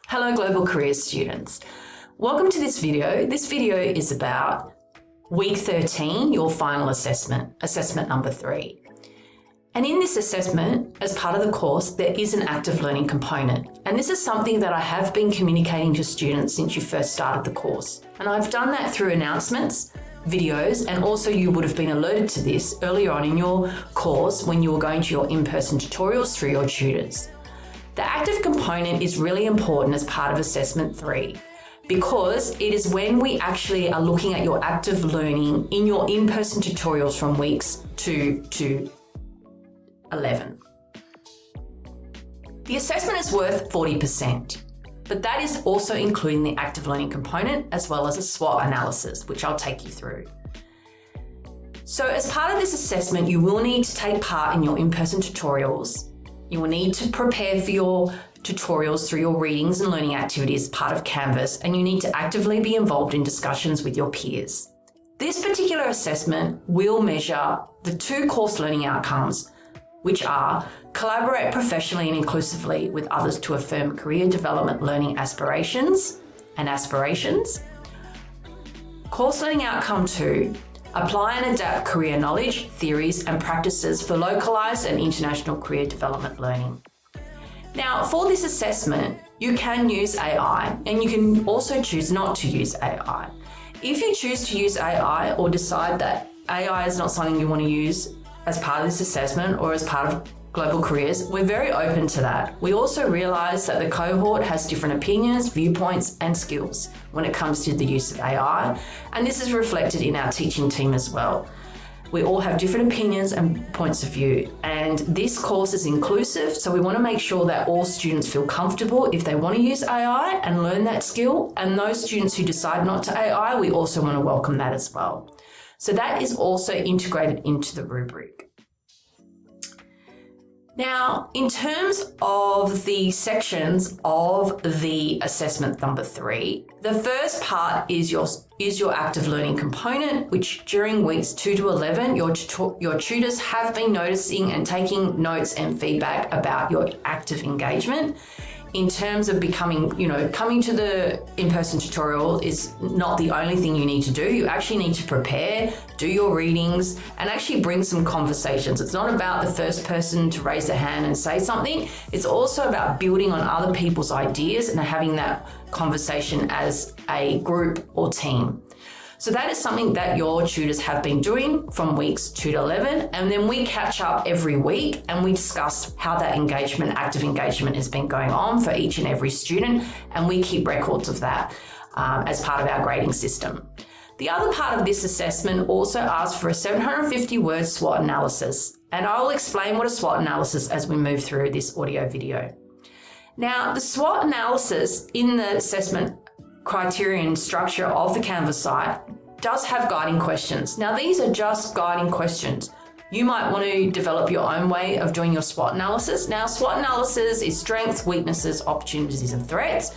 Hello Global Careers students. Welcome to this video. This video is about week 13, your final assessment number 3. And in this assessment, as part of the course, there is an active learning component. And this is something that I have been communicating to students since you first started the course. And I've done that through announcements, videos, and also you would have been alerted to this earlier on in your course when you were going to your in-person tutorials through your tutors. The active component is really important as part of assessment 3 because it is when we actually are looking at your active learning in your in-person tutorials from weeks 2 to 11. The assessment is worth 40%, but that is also including the active learning component as well as a SWOT analysis, which I'll take you through. So as part of this assessment, you will need to take part in your in-person tutorials. You will need to prepare for your tutorials through your readings and learning activities as part of Canvas, and you need to actively be involved in discussions with your peers. This particular assessment will measure the 2 course learning outcomes, which are collaborate professionally and inclusively with others to affirm career development learning aspirations and aspirations. Course learning outcome 2, apply and adapt career knowledge, theories and practices for localised and international career development learning. Now, for this assessment, you can use AI and you can also choose not to use AI. If you choose to use AI or decide that AI is not something you want to use as part of this assessment or as part of Global Careers, we're very open to that. We also realise that the cohort has different opinions, viewpoints and skills when it comes to the use of AI, and this is reflected in our teaching team as well. We all have different opinions and points of view, and this course is inclusive, so we want to make sure that all students feel comfortable if they want to use AI and learn that skill, and those students who decide not to AI, we also want to welcome that as well. So that is also integrated into the rubric. Now, in terms of the sections of the assessment number 3, the first part is your active learning component, which during weeks 2 to 11, your tutors have been noticing and taking notes and feedback about your active engagement. In terms of becoming, coming to the in-person tutorial is not the only thing you need to do. You actually need to prepare, do your readings, and actually bring some conversations. It's not about the first person to raise their hand and say something. It's also about building on other people's ideas and having that conversation as a group or team. So that is something that your tutors have been doing from weeks 2 to 11. And then we catch up every week and we discuss how that active engagement has been going on for each and every student. And we keep records of that as part of our grading system. The other part of this assessment also asks for a 750-word SWOT analysis. And I'll explain what a SWOT analysis as we move through this audio video. Now, the SWOT analysis in the assessment criterion structure of the Canvas site does have guiding questions. Now, these are just guiding questions. You might want to develop your own way of doing your SWOT analysis. Now, SWOT analysis is strengths, weaknesses, opportunities, and threats.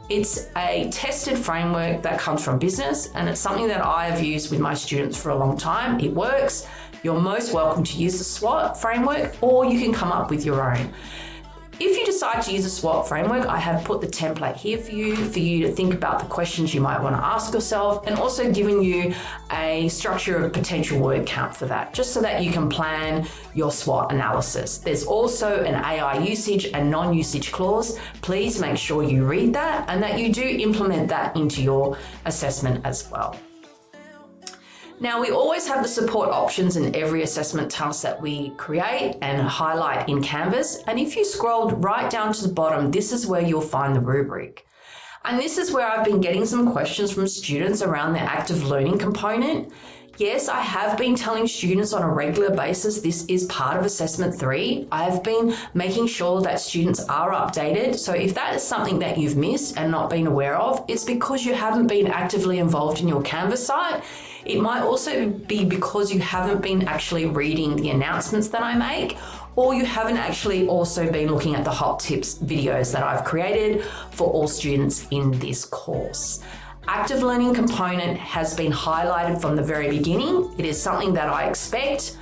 It's a tested framework that comes from business, and it's something that I have used with my students for a long time. It works. You're most welcome to use the SWOT framework, or you can come up with your own. If you decide to use a SWOT framework, I have put the template here for you to think about the questions you might want to ask yourself, and also giving you a structure of potential word count for that, just so that you can plan your SWOT analysis. There's also an AI usage and non-usage clause. Please make sure you read that and that you do implement that into your assessment as well. Now, we always have the support options in every assessment task that we create and highlight in Canvas. And if you scrolled right down to the bottom, this is where you'll find the rubric. And this is where I've been getting some questions from students around the active learning component. Yes, I have been telling students on a regular basis this is part of assessment 3. I have been making sure that students are updated. So if that is something that you've missed and not been aware of, it's because you haven't been actively involved in your Canvas site. It might also be because you haven't been actually reading the announcements that I make, or you haven't actually also been looking at the hot tips videos that I've created for all students in this course. Active learning component has been highlighted from the very beginning. It is something that I expect.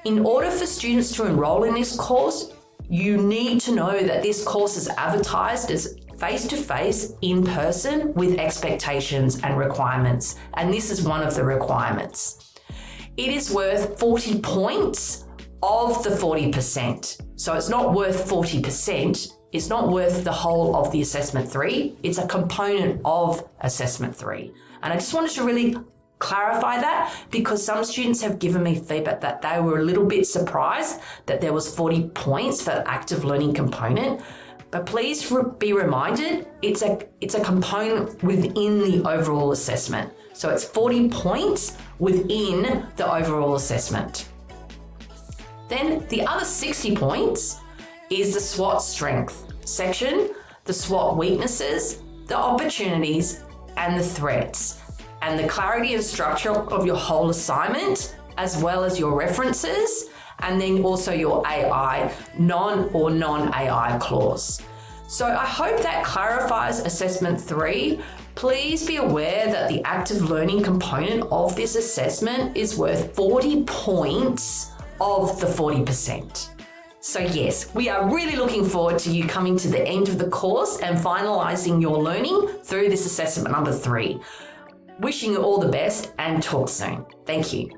In order for students to enroll in this course, you need to know that this course is advertised as face-to-face, in person, with expectations and requirements. And this is one of the requirements. It is worth 40 points of the 40%. So it's not worth 40%. It's not worth the whole of the assessment 3. It's a component of assessment 3. And I just wanted to really clarify that, because some students have given me feedback that they were a little bit surprised that there was 40 points for the active learning component. But please be reminded, it's a component within the overall assessment. So it's 40 points within the overall assessment. Then the other 60 points is the SWOT strength section, the SWOT weaknesses, the opportunities, and the threats, and the clarity and structure of your whole assignment, as well as your references, and then also your AI, non-AI clause. So I hope that clarifies assessment 3. Please be aware that the active learning component of this assessment is worth 40 points of the 40%. So yes, we are really looking forward to you coming to the end of the course and finalising your learning through this assessment number 3. Wishing you all the best and talk soon. Thank you.